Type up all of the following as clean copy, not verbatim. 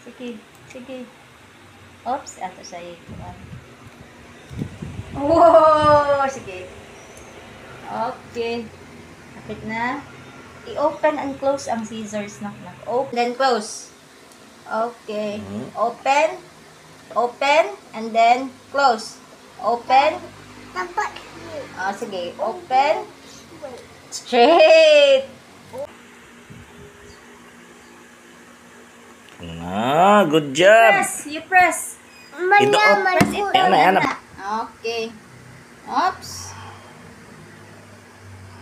Sige. Sige. Oops, ato sa ikuan. Wow! Sige. Okay. Kapit na. I-open and close ang scissors. Knock. Open, then close. Okay. Open. Open, and then close. Open. Sige. Open. Straight. Good job. You press. Ito, Press it. Ayan na. Okay. Oops.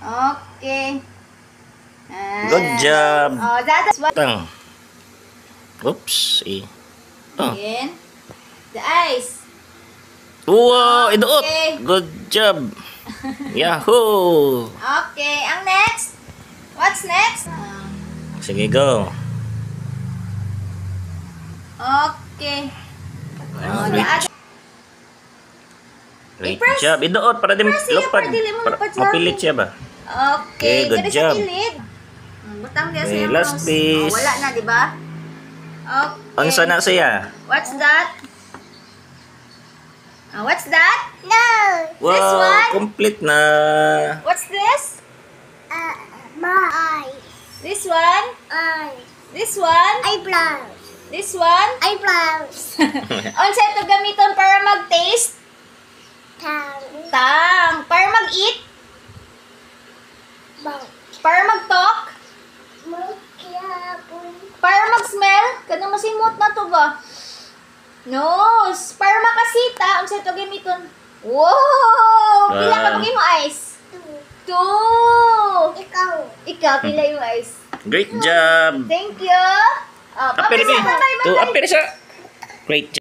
Okay. Good job. That's what. Oops. Again. The eyes. Wow, iduot. Okay. Good job. Yahoo! Okay. Ang next. What's next? Sige, go. Okay. Great I-press. job. Iduot para di Press siya, lupad. para dili mo lupad sa Mapilit siya ba? Okay. Good Dali job. sa kilid. Butang niya Okay, sa last piece. wala na, di ba? Okay. Unsa na siya? What's that? What's that? No. Wow, This one? complete na. What's this? My eyes. This one? Eyes. This one? Eyebrows. This one? Eyebrows. Unsa ito gamiton para mag-taste? Tongue. Tang. Para mag-eat? Mouth. Para mag-talk? Makiapon. Para mag-smell? Kanang masimot na to ba? Nose. Para makasita. Unsa ito gamiton? Wow! Pila ka bagay mo eyes? Two. Ikaw. Ikaw, pila yung eyes? Great job. Thank you. Apir Bye-bye. siya. Great job.